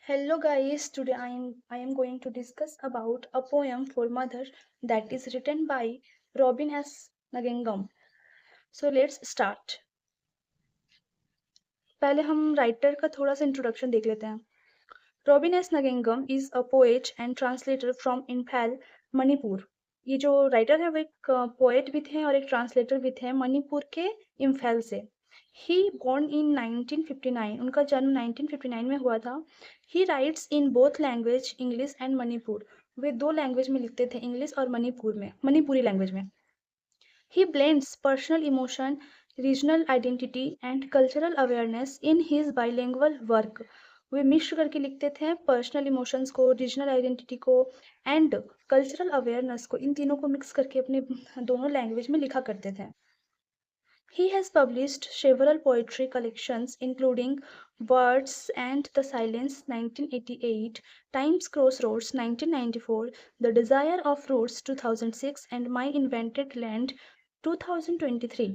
Hello guys, today I am going to discuss about a poem for mother that is written by Robin S. Nagengam. So let's start. पहले हम writer का थोड़ा सा introduction देख लेते हैं. Robin S Ngangom is a poet and translator from Imphal, Manipur. ये जो राइटर है वो एक पोएट भी थे और एक ट्रांसलेटर भी थे मणिपुर के इम्फाल से. ही born in 1959. उनका जन्म 1959 में हुआ था. He writes in both language English and Manipur. वे दो लैंग्वेज में लिखते थे, इंग्लिश और मणिपुरी लैंग्वेज में. He blends personal emotion, regional identity and cultural awareness in his bilingual work. Way mix करके लिखते थे पर्सनल इमोशंस को, रीजनल आइडेंटिटी को एंड कल्चरल अवेयरनेस को. इन तीनों को मिक्स करके अपने दोनों लैंग्वेज में लिखा करते थे. He has published several poetry collections including Words and the Silence 1988, Time's Crossroads 1994, The Desire of Roots 2006 and My Invented Land 2023.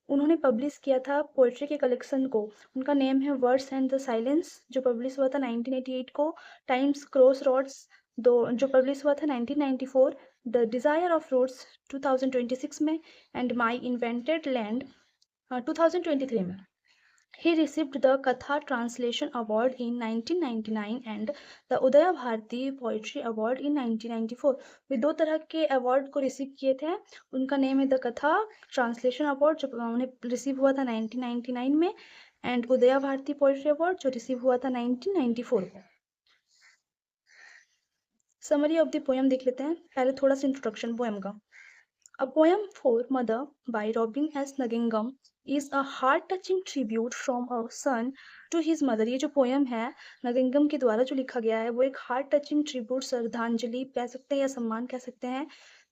उन्होंने पब्लिश किया था पोइट्री के कलेक्शन को. उनका नेम है वर्ड्स एंड द साइलेंस जो पब्लिश हुआ था 1988 को, टाइम्स क्रॉस रोड्स जो पब्लिश हुआ था 1994, द डिज़ायर ऑफ रूट्स 2026 में एंड माई इन्वेंटेड लैंड 2023 में. He received the Katha Translation Award in 1999 and the Udaya Bharati Poetry Award in 1994. वे दो तरह के अवार्ड को रिसीव किए थे. उनका नेम है द कथा ट्रांसलेशन अवार्ड जो उन्हें रिसीव हुआ था 1999 में एंड उदया भारती पोइट्री अवार्ड जो रिसीव हुआ था 1994 को. समरी ऑफ द पोएम देख लेते हैं. पहले थोड़ा सा इंट्रोडक्शन पोएम का. A poem for mother by Robin S. Nagengam is a heart-touching tribute from a son to his mother. ये जो पोएम है नगिंगम के द्वारा जो लिखा गया है वो एक हार्ट टचिंग ट्रिब्यूट, श्रद्धांजलि कह सकते हैं या सम्मान कह सकते हैं,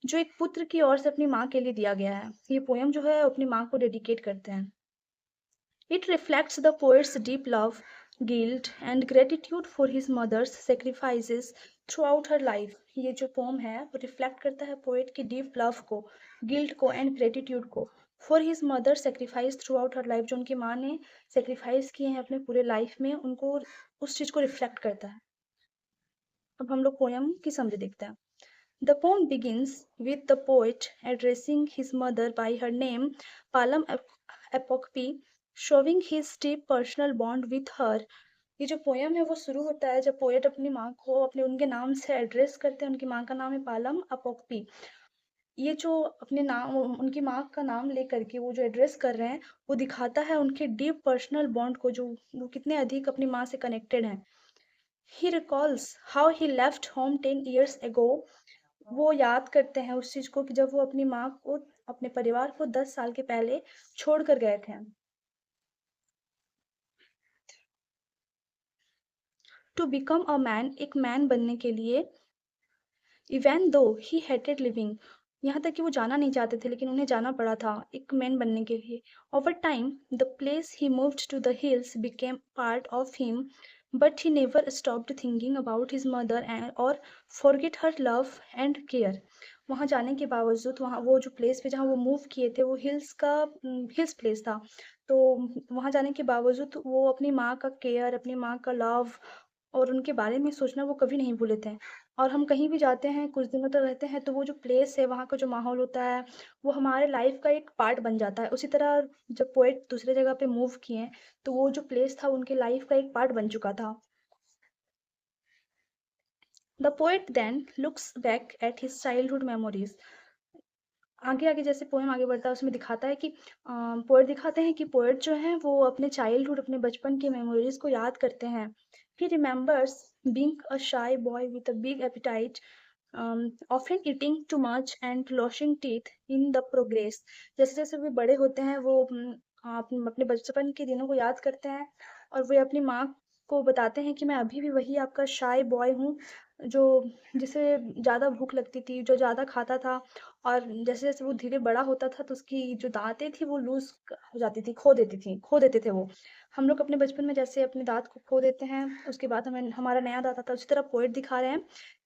जो एक पुत्र की ओर से अपनी माँ के लिए दिया गया है. ये पोएम जो है अपनी माँ को डेडिकेट करते हैं. It reflects the poet's deep love, guilt, and gratitude for his mother's sacrifices throughout her life. ये जो पोम है वो रिफ्लेक्ट करता है पोएट की डीप लव को, गिल्ट को एंड ग्रेटिट्यूड को. For his mother sacrifice through out her life, जो उनकी माँ ने सेक्रीफाइस किए हैं अपने पूरे लाइफ में, उनको उस चीज़ को रिफ्लेक्ट करता है. अब हम लोग पोएम की समझ देखते हैं. The poem begins with the poet addressing his mother by her name, Palam Apokpi, showing his deep personal bond with her. ये जो पोएम है वो शुरू होता है जब पोएट अपनी माँ को अपने उनके नाम से एड्रेस करते हैं. उनकी माँ का नाम है पालम अपोक्पी. ये जो अपने नाम उनकी माँ का नाम लेकर के वो जो एड्रेस कर रहे हैं वो दिखाता है उनके डीप पर्सनल बॉन्ड को, जो वो कितने अधिक अपनी माँ से कनेक्टेड हैं. He recalls how he left home 10 years ago. वो याद करते हैं उस चीज़ को कि जब वो अपनी माँ को, अपने परिवार को 10 साल के पहले छोड़ कर गए थे. टू बिकम अ मैन, एक मैन बनने के लिए. इवन दो ही हेटेड लिविंग, यहाँ तक कि वो जाना नहीं चाहते थे लेकिन उन्हें जाना पड़ा था एक मैन बनने के लिए. Over time the place he moved to the hills became part of him, but he never stopped thinking about his mother and और forget her love and care. वहाँ जाने के बावजूद वहाँ वो जो प्लेस पे जहाँ वो मूव किए थे वो हिल्स प्लेस था. तो वहाँ जाने के बावजूद वो अपनी माँ का केयर, अपनी माँ का लव और उनके बारे में सोचना वो कभी नहीं भूले थे. और हम कहीं भी जाते हैं, कुछ दिनों तक रहते हैं, तो वो जो प्लेस है, वहाँ का जो माहौल होता है, वो हमारे लाइफ का एक पार्ट बन जाता है. उसी तरह जब पोएट दूसरे जगह पे मूव किए, तो वो जो प्लेस था उनके लाइफ का एक पार्ट बन चुका था. The poet then looks back at his childhood memories. आगे आगे जैसे पोएम आगे बढ़ता है उसमें दिखाता है कि पोएट दिखाते हैं कि पोएट जो है वो अपने चाइल्डहुड, अपने बचपन के मेमोरीज को याद करते हैं. He remembers being a shy boy with a big appetite, often eating too much and losing teeth in the progress. जैसे जैसे वे बड़े होते हैं वो अपने बचपन के दिनों को याद करते हैं और वे अपनी माँ को बताते हैं कि मैं अभी भी वही आपका शाय बॉय हूँ, जो जिसे ज़्यादा भूख लगती थी, जो ज़्यादा खाता था. और जैसे जैसे वो धीरे बड़ा होता था तो उसकी जो दांतें थी वो लूज हो जाती थी, खो देते थे वो. हम लोग अपने बचपन में जैसे अपने दांत को खो देते हैं, उसके बाद हमें हमारा नया दांत आता है, उसी तरह पोएट दिखा रहे हैं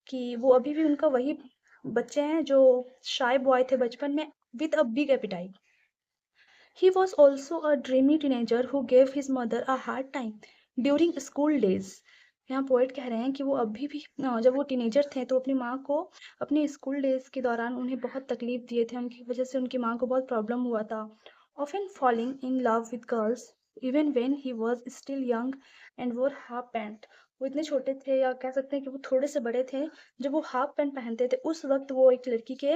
कि वो अभी भी उनका वही बच्चे हैं जो शाय बॉय थे बचपन में, with a big appetite. He was also a dreamy teenager who gave his mother a hard time during school days. यहाँ पोएट कह रहे हैं कि वो अभी भी जब वो टीनेजर थे तो अपनी माँ को अपने स्कूल डेज़ के दौरान उन्हें बहुत तकलीफ़ दिए थे, उनकी वज़ह से उनकी माँ को बहुत प्रॉब्लम हुआ था। Often falling in love with girls even when he was still young and वोर हाफ पैंट। वो इतने छोटे थे या कह सकते हैं कि वो थोड़े से बड़े थे, जब वो हाफ पैंट पहनते थे उस वक़्त वो एक लड़की के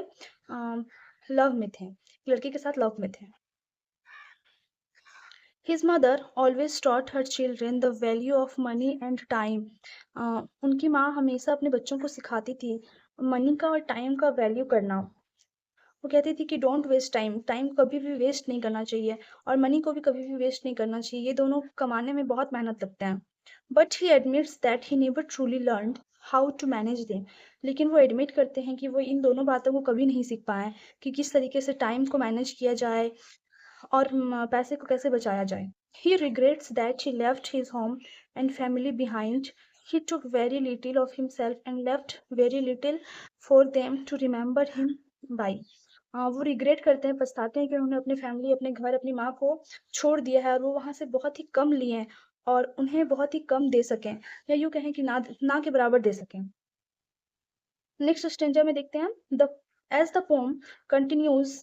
लव में थे, लड़की के साथ लव में थे। His mother always taught her children the value of money and time. उनकी माँ हमेशा अपने बच्चों को सिखाती थी मनी का और टाइम का वैल्यू करना। वो कहती थी कि डोंट वेस्ट टाइम, टाइम कभी भी वेस्ट नहीं करना चाहिए और मनी को भी कभी भी वेस्ट नहीं करना चाहिए, ये दोनों कमाने में बहुत मेहनत लगता है। But he admits that he never truly learned how to manage them. लेकिन वो एडमिट करते हैं कि वो इन दोनों बातों को कभी नहीं सीख पाए कि किस तरीके से टाइम को मैनेज किया जाए और पैसे को कैसे बचाया जाए। He regrets that he left his home and family behind. He took very little of himself and left very little for them to remember him by. वो रिग्रेट करते हैं, पछताते हैं कि उन्होंने अपनी फैमिली, अपने घर, अपनी माँ को छोड़ दिया है और वो वहाँ से बहुत ही कम लिए हैं और उन्हें बहुत ही कम दे सकें या यूँ कहें कि ना के बराबर दे सकें। नेक्स्ट स्टेंजा में देखते हैं the as the poem continues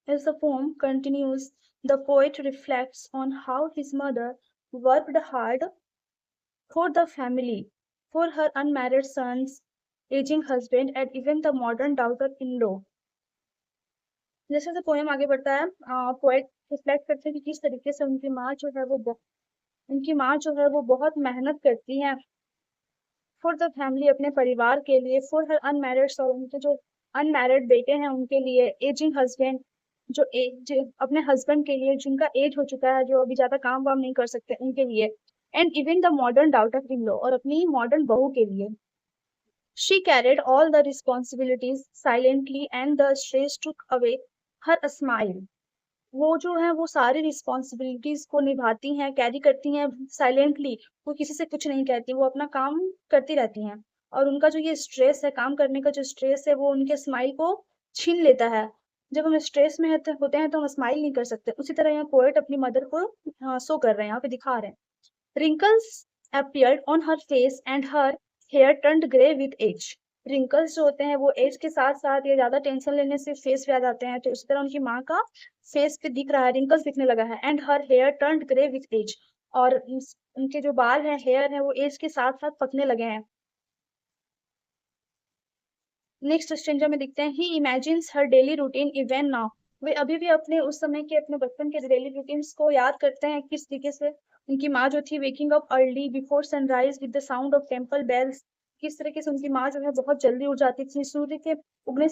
As the poem continues, the poet reflects on how his mother worked hard for the family, for her unmarried sons, aging husband, and even the modern daughter-in-law. जैसे जैसे poem आगे बढ़ता है, poet reflect करते हैं कि किस तरीके से उनकी माँ जो है वो बहुत मेहनत करती हैं फॉर द फैमिली, अपने परिवार के लिए, फॉर हर अनमैरिड और उनके जो अनमैरिड बेटे हैं उनके लिए, एजिंग हस्बैंड अपने हस्बैंड के लिए जिनका एज हो चुका है, जो अभी ज्यादा काम वाम नहीं कर सकते उनके लिए, and even the modern daughter in law, और अपनी मॉडर्न बहू के लिए। She carried all the responsibilities silently and the stress took away her smile. वो जो है वो सारी रिस्पॉन्सिबिलिटीज को निभाती हैं, कैरी करती हैं साइलेंटली। वो किसी से कुछ नहीं कहती, वो अपना काम करती रहती हैं और उनका जो ये स्ट्रेस है, काम करने का जो स्ट्रेस है, वो उनके स्माइल को छीन लेता है। जब हम स्ट्रेस में होते हैं तो हम स्माइल नहीं कर सकते, उसी तरह यहाँ पोएट अपनी मदर को शो कर रहे हैं, यहाँ पे दिखा रहे हैं। Wrinkles appeared on her face and her hair turned grey with age. Wrinkles जो होते हैं वो एज के साथ साथ या ज्यादा टेंशन लेने से फेस पे आ जाते हैं, तो उस तरह उनकी माँ का फेस पे दिख रहा है, रिंकल्स दिखने लगा है। And her hair turned grey with age, और उनके जो बाल हैं, हेयर है, वो एज के साथ साथ पकने लगे हैं। नेक्स्ट स्ट्रेंजर में दिखते हैं ही इमेजिन्स हर डेली रूटीन इवन नाउ। वे अभी भी अपने उस समय के अपने बचपन के डेली रूटीन्स को याद करते हैं, किस तरीके से उनकी माँ जो थी waking up early before sunrise with the sound of temple bells. किस तरीके से उनकी माँ जो है बहुत जल्दी उठ जाती थी, सूर्य के उगने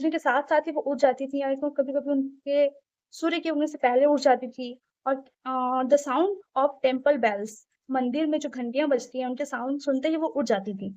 के साथ साथ ही वो उठ जाती थी, या कभी कभी उनके सूर्य के उगने से पहले उठ जाती थी। और the sound of temple bells, मंदिर में जो घंटियां बजती हैं उनके साउंड सुनते ही वो उठ जाती थी।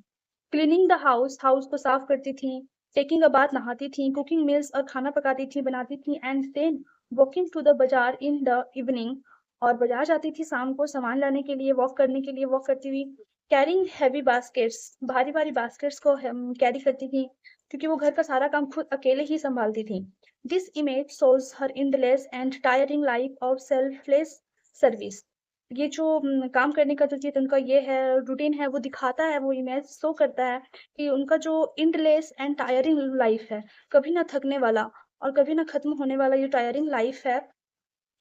क्लीनिंग द हाउस, हाउस को साफ करती थी। टेकिंग अ बाथ, नहाती थी। कुकिंग मील्स, और खाना पकाती थी, बनाती थी। And then walking to the bazaar in the evening, और बाजार जाती थी शाम को सामान लाने के लिए, वॉक करने के लिए वॉक करती हुई। कैरिंग हैवी बास्केट्स, भारी भारी बास्केट्स को कैरी करती थी, क्योंकि वो घर का सारा काम खुद अकेले ही संभालती थी। This image shows her endless and tiring life of selfless service. ये जो काम करने का जो चीज़ उनका ये है, रूटीन है, वो दिखाता है, वो इमेज शो करता है कि उनका जो एंडलेस एंड टायरिंग लाइफ है, कभी ना थकने वाला और कभी ना खत्म होने वाला ये टायरिंग लाइफ है,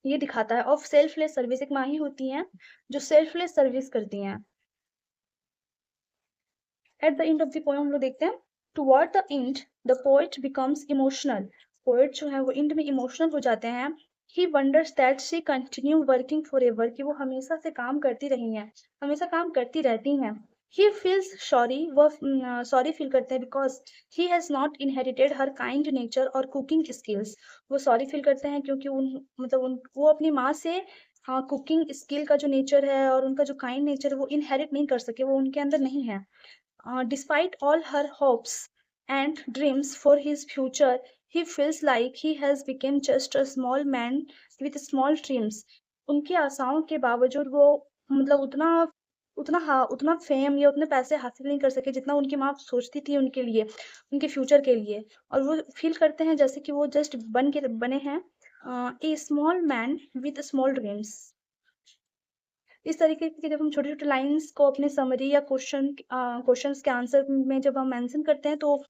ये दिखाता है। ऑफ सेल्फलेस सर्विस, एक माँ ही होती हैं जो सेल्फलेस सर्विस करती हैं। At the end of the poem हम लोग देखते हैं toward the end the poet becomes emotional. Poet जो है वो एंड में इमोशनल हो जाते हैं। He wonders that she continue working for ever, कि वो हमेशा से काम करती रही हैं, हमेशा काम करती रहती हैं। ही फील्स सॉरी, वो सॉरी फील करते हैं because he has not inherited her kind nature और कुकिंग स्किल्स। वो सॉरी फील करते हैं क्योंकि वो अपनी माँ से हाँ कुकिंग स्किल का जो नेचर है और उनका जो काइंड नेचर है वो इनहेरिट नहीं कर सके, वो उनके अंदर नहीं है। Despite all her hopes and dreams for his future, he feels like he has become just a small man with small dreams. उनकी आशाओं के बावजूद वो उतना उतना फेम या उतने पैसे हासिल नहीं कर सके जितना उनकी माँ सोचती थी उनके लिए, उनके फ्यूचर के लिए। और वो फील करते हैं जैसे कि वो जस्ट बने हैं a small man with small dreams. इस तरीके के जब हम छोटे-छोटे लाइन्स को अपने समरी या क्वेश्चन्स के आंसर में जब हम मेंशन करते हैं, तो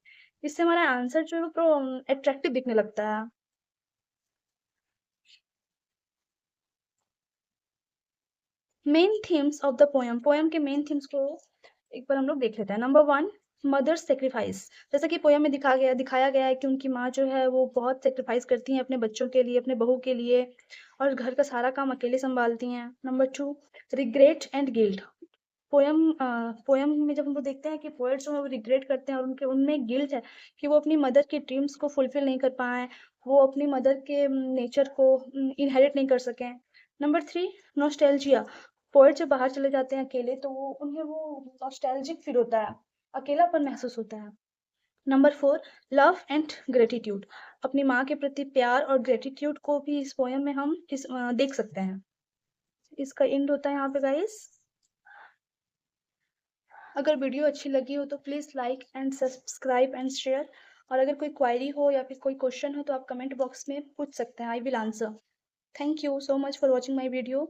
इससे हमारा आंसर जो है वो अट्रैक्टिव दिखने लगता है। Main themes of the poem के मेन थीम्स को एक बार हम लोग देख लेते हैं। Number 1, mother's sacrifice. जैसा कि पोएम में दिखाया गया है कि उनकी माँ जो है वो बहुत सैक्रिफाइस करती हैं अपने बच्चों के लिए, अपने बहू के लिए, और घर का सारा काम अकेले सँभालती हैं। Number 2, regret and guilt. Poem में जब हम लोग देखते हैं कि पोएट जो है वो रिग्रेट करते हैं और उनके उनमें गिल्ट है कि वो अपनी मदर के ड्रीम्स को फुलफिल नहीं कर पाए, वो अपनी मदर के नेचर को इनहेरिट नहीं कर सके। Number 3, nostalgia. पोएट जब बाहर चले जाते हैं अकेले तो उन्हें वो नॉस्टैल्जिक फील होता है, अकेलापन महसूस होता है। Number 4, love and gratitude. अपनी माँ के प्रति प्यार और ग्रेटिट्यूड को भी इस पोएम में हम देख सकते हैं। इसका एंड होता है यहाँ पे गाइस। अगर वीडियो अच्छी लगी हो तो please like and subscribe and share, और अगर कोई क्वेरी हो या फिर कोई क्वेश्चन हो तो आप कमेंट बॉक्स में पूछ सकते हैं, I will answer. Thank you so much for watching my video.